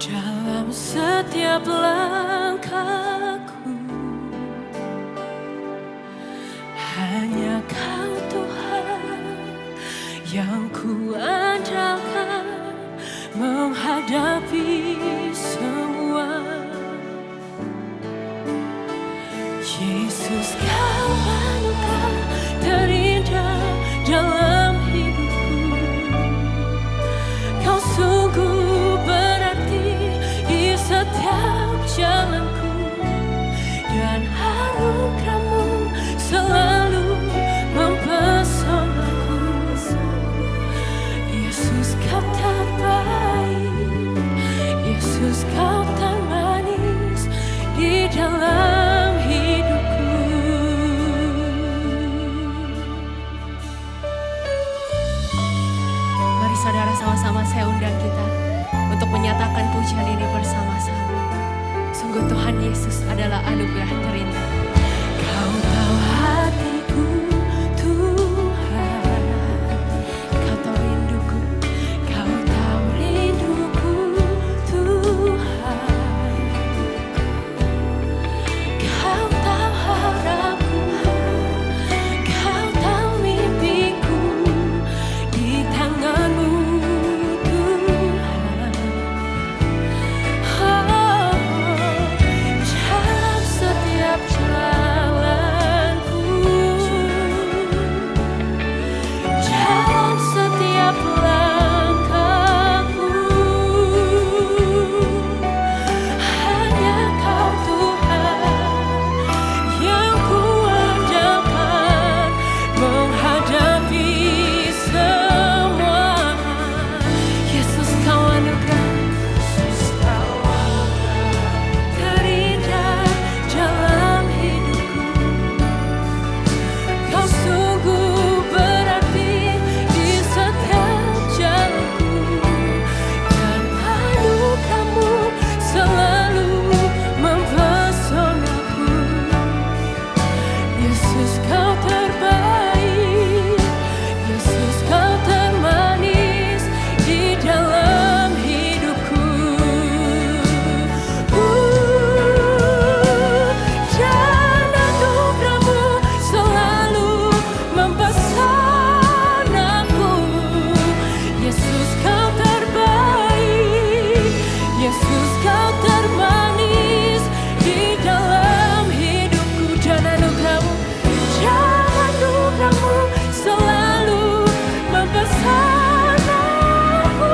Dalam setiap langkahku, hanya Kau Tuhan yang ku andalkan menghadapi semua. Yesus, Kau anugerah terindah dalam hidupku. Kau sungguh berarti di setiap jalanku, dan anugerah-Mu selalu mempesonaku. Yesus, Kau terbaik, Yesus, Kau termanis di dalam hidupku. Mari saudara, sama-sama saya undang kita untuk menyatakan pujian ini bersama-sama. Sungguh Tuhan Yesus adalah anugerah terindah. Kau tahu hatiku Tuhan, Kau tahu rinduku, Kau tahu rinduku Tuhan. Kau tahu harapku, Kau tahu mimpiku di tangan-Mu Tuhan. Dalam setiap jalanku, dalam setiap langkahku, hanya Kau Tuhan yang ku andalkan menghadapi semua. Yesus, Kau anugerah terindah dalam hidupku. Kau sungguh berarti di setiap jalanku, dan anugerah-Mu selalu mempesonaku. Yesus, Kau terbaik, Yesus, Kau termanis di dalam hidupku. Dan anugerah-Mu selalu mempesonaku. Yesus, Kau terbaik, Yesus, Kau termanis di dalam hidupku. Dan anugerah-Mu selalu mempesonaku.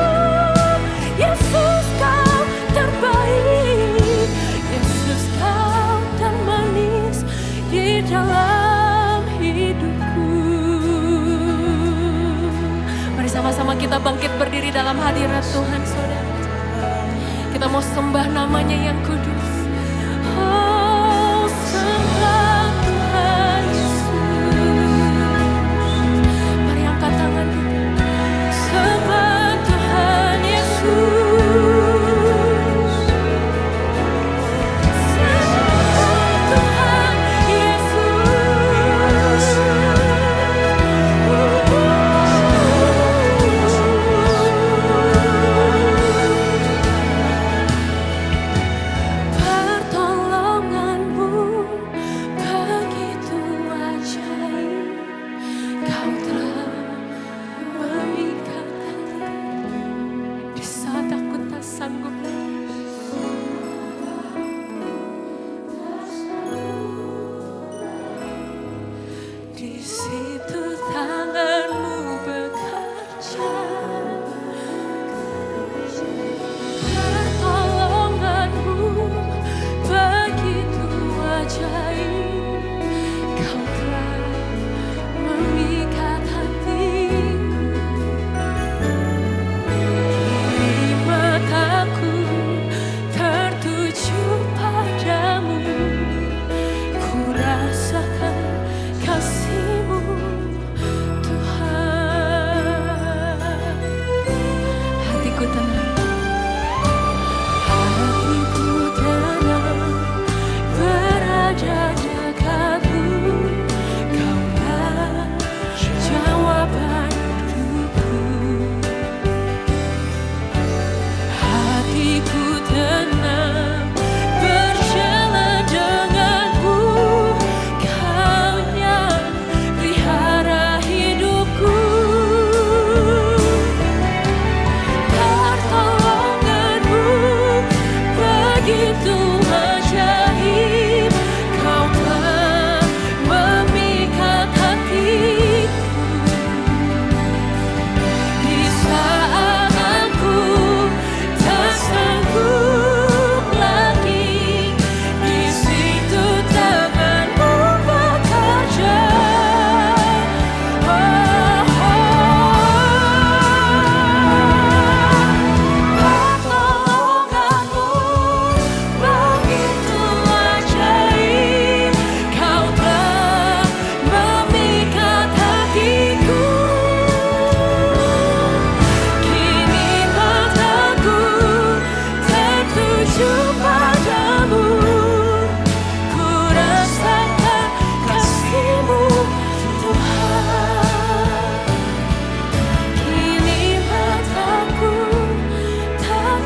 Yesus, Kau terbaik, Yesus, Kau termanis di dalam hidupku. Mari sama-sama kita bangkit berdiri dalam hadirat Tuhan, saudara. Kita mau sembah namanya yang kudus. Oh, sembah Tuhan Yesus. Mari angkat tangan kita. Sembah Tuhan Yesus. Sembah Tuhan Yesus. Pertolongan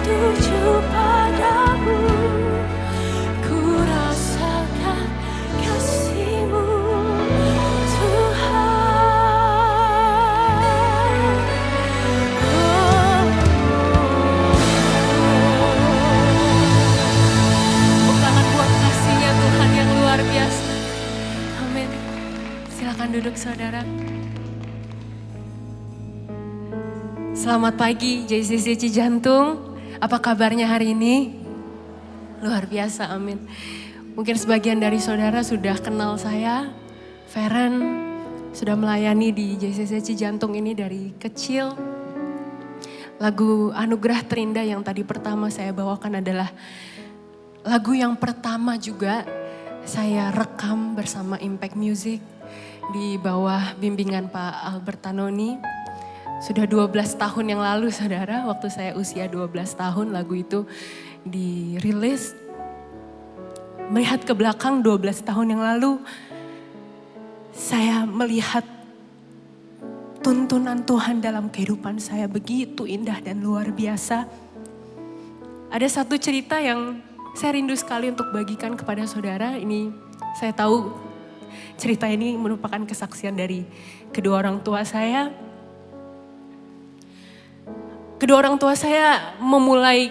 tuju padamu, ku rasakan kasih-Mu Tuhan. Bukalan buat kasih-Nya Tuhan yang luar biasa. Amin. Silakan duduk saudara. Selamat pagi JCC Cijantung. Apa kabarnya hari ini? Luar biasa, amin. Mungkin sebagian dari saudara sudah kenal saya. Feren sudah melayani di JCC Cijantung ini dari kecil. Lagu Anugerah Terindah yang tadi pertama saya bawakan adalah lagu yang pertama juga saya rekam bersama Impact Music di bawah bimbingan Pak Albert Tanoni. Sudah 12 tahun yang lalu saudara, waktu saya usia 12 tahun lagu itu dirilis. Melihat ke belakang 12 tahun yang lalu, saya melihat tuntunan Tuhan dalam kehidupan saya begitu indah dan luar biasa. Ada satu cerita yang saya rindu sekali untuk bagikan kepada saudara. Ini saya tahu cerita ini merupakan kesaksian dari kedua orang tua saya. Kedua orang tua saya memulai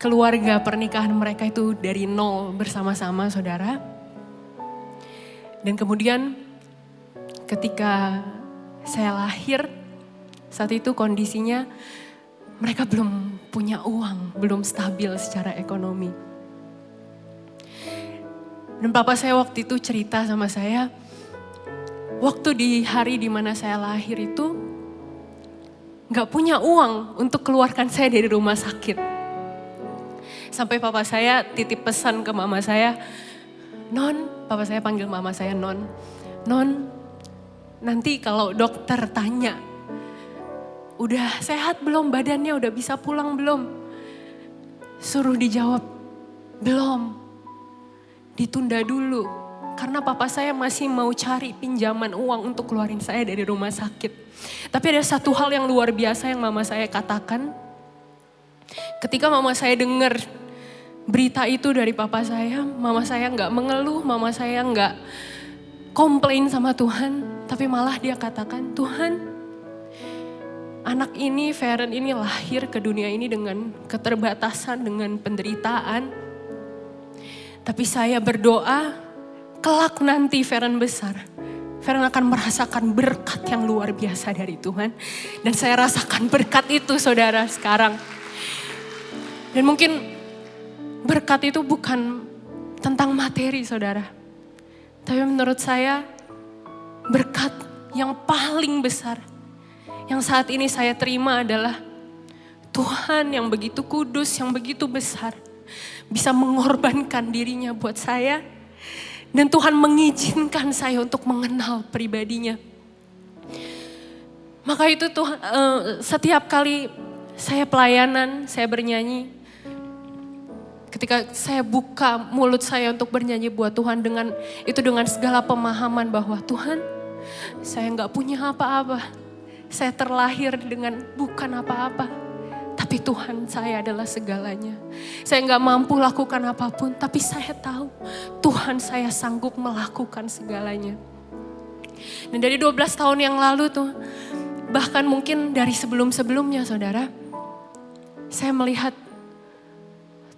keluarga pernikahan mereka itu dari nol bersama-sama saudara. Dan kemudian ketika saya lahir, saat itu kondisinya mereka belum punya uang, belum stabil secara ekonomi. Dan papa saya waktu itu cerita sama saya, waktu di hari dimana saya lahir itu gak punya uang untuk keluarkan saya dari rumah sakit. Sampai papa saya titip pesan ke mama saya, "Non," papa saya panggil mama saya Non, "Non, nanti kalau dokter tanya, udah sehat belum badannya, udah bisa pulang belum?" Suruh dijawab, "Belum, ditunda dulu." Karena papa saya masih mau cari pinjaman uang untuk keluarin saya dari rumah sakit. Tapi ada satu hal yang luar biasa yang mama saya katakan. Ketika mama saya dengar berita itu dari papa saya, mama saya nggak mengeluh, mama saya nggak komplain sama Tuhan. Tapi malah dia katakan, "Tuhan, anak ini, Feren ini lahir ke dunia ini dengan keterbatasan, dengan penderitaan. Tapi saya berdoa, kelak nanti Feren besar, Feren akan merasakan berkat yang luar biasa dari Tuhan." Dan saya rasakan berkat itu saudara sekarang. Dan mungkin berkat itu bukan tentang materi saudara. Tapi menurut saya berkat yang paling besar yang saat ini saya terima adalah Tuhan yang begitu kudus, yang begitu besar, bisa mengorbankan dirinya buat saya. Dan Tuhan mengizinkan saya untuk mengenal pribadinya. Maka itu Tuhan, setiap kali saya pelayanan, saya bernyanyi. Ketika saya buka mulut saya untuk bernyanyi buat Tuhan dengan segala pemahaman bahwa Tuhan, saya gak punya apa-apa. Saya terlahir dengan bukan apa-apa. Tapi Tuhan saya adalah segalanya. Saya gak mampu lakukan apapun, tapi saya tahu Tuhan saya sanggup melakukan segalanya. Dan dari 12 tahun yang lalu tuh, bahkan mungkin dari sebelum-sebelumnya saudara, saya melihat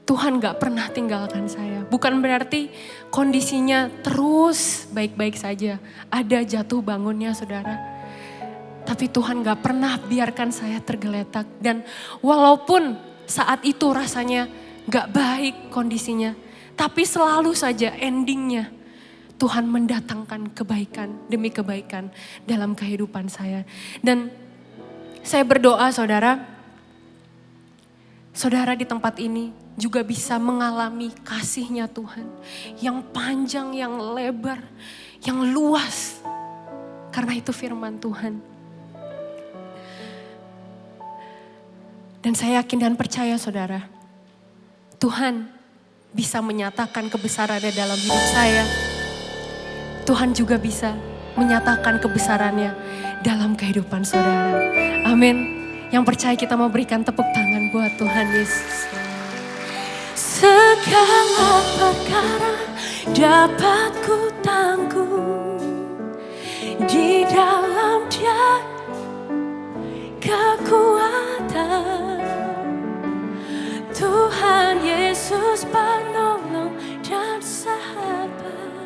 Tuhan gak pernah tinggalkan saya. Bukan berarti kondisinya terus baik-baik saja. Ada jatuh bangunnya saudara. Tapi Tuhan gak pernah biarkan saya tergeletak. Dan walaupun saat itu rasanya gak baik kondisinya. Tapi selalu saja endingnya Tuhan mendatangkan kebaikan demi kebaikan dalam kehidupan saya. Dan saya berdoa saudara di tempat ini juga bisa mengalami kasih-Nya Tuhan. Yang panjang, yang lebar, yang luas. Karena itu firman Tuhan. Dan saya yakin dan percaya saudara, Tuhan bisa menyatakan kebesarannya dalam hidup saya. Tuhan juga bisa menyatakan kebesarannya dalam kehidupan saudara. Amin. Yang percaya kita mau berikan tepuk tangan buat Tuhan Yesus. Segala perkara dapat ku tanggung di dalam Dia kekuatan. Tuhan Yesus penolong dan sahabat.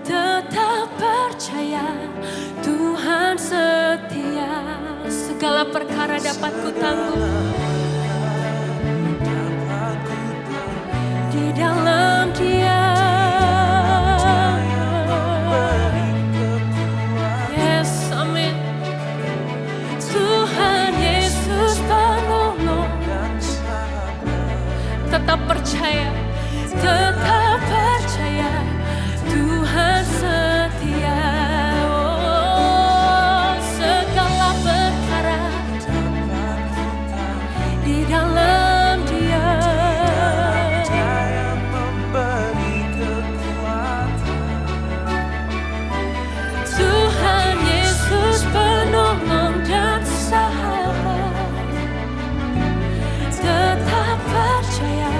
Tetap percaya Tuhan setia. Segala perkara dapat ku tanggung di dalam Dia. Yes, amin. Tuhan Yesus penolong. Tetap percaya, tetap percaya Tuhan setia. Oh, segala perkara di dalam Dia. Tuhan Yesus penolong dan sahabat. Tetap percaya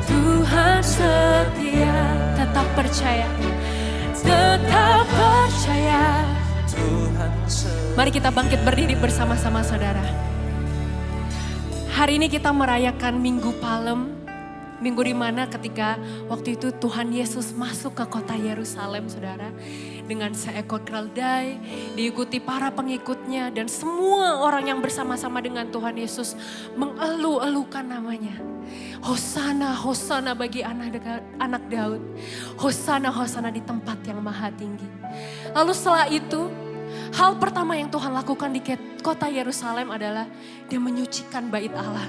Tuhan setia. Tetap percaya, tetap percaya. Mari kita bangkit berdiri bersama-sama saudara. Hari ini kita merayakan Minggu Palem. Minggu di mana ketika waktu itu Tuhan Yesus masuk ke kota Yerusalem saudara. Dengan seekor keledai, diikuti para pengikutnya dan semua orang yang bersama-sama dengan Tuhan Yesus mengeluh-elukan namanya. Hosana, Hosana bagi anak Daud. Hosana, Hosana di tempat yang maha tinggi. Lalu setelah itu, hal pertama yang Tuhan lakukan di kota Yerusalem adalah dia menyucikan bait Allah.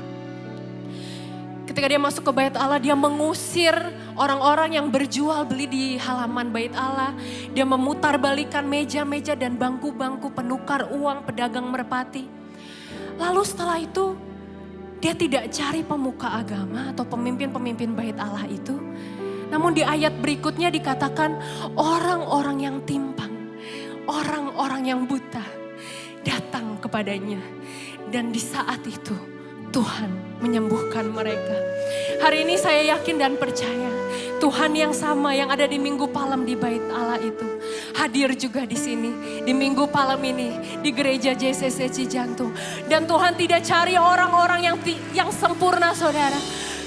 Ketika dia masuk ke bait Allah, dia mengusir orang-orang yang berjual beli di halaman bait Allah. Dia memutarbalikkan meja-meja dan bangku-bangku penukar uang pedagang merpati. Lalu setelah itu, dia tidak cari pemuka agama atau pemimpin-pemimpin bait Allah itu. Namun di ayat berikutnya dikatakan orang-orang yang timpang, orang-orang yang buta datang kepadanya. Dan di saat itu Tuhan menyembuhkan mereka. Hari ini saya yakin dan percaya Tuhan yang sama yang ada di Minggu Palem di bait Allah itu hadir juga di sini di Minggu Palem ini di gereja JCC Cijantung. Dan Tuhan tidak cari orang-orang yang sempurna saudara.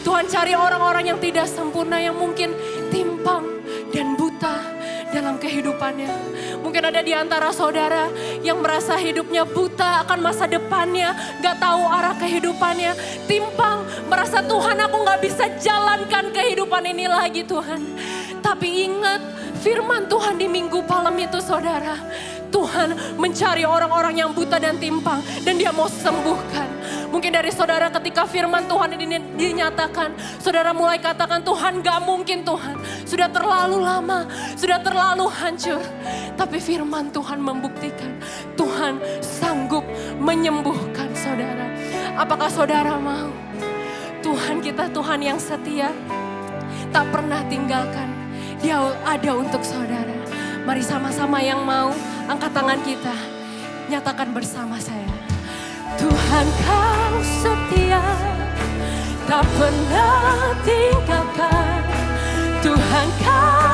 Tuhan cari orang-orang yang tidak sempurna, yang mungkin timpang dan buta dalam kehidupannya. Mungkin ada di antara saudara yang merasa hidupnya buta akan masa depannya, gak tahu arah kehidupannya, timpang, merasa Tuhan aku gak bisa jalankan kehidupan ini lagi Tuhan. Tapi ingat firman Tuhan di Minggu Palem itu saudara, Tuhan mencari orang-orang yang buta dan timpang dan Dia mau sembuhkan. Mungkin dari saudara ketika firman Tuhan ini dinyatakan, saudara mulai katakan Tuhan gak mungkin Tuhan. Sudah terlalu lama, sudah terlalu hancur. Tapi firman Tuhan membuktikan Tuhan sanggup menyembuhkan saudara. Apakah saudara mau? Tuhan kita Tuhan yang setia, tak pernah tinggalkan. Dia ada untuk saudara. Mari sama-sama yang mau angkat tangan kita, nyatakan bersama saya. Tuhan kau setia, tak pernah tinggalkan. Tuhan kau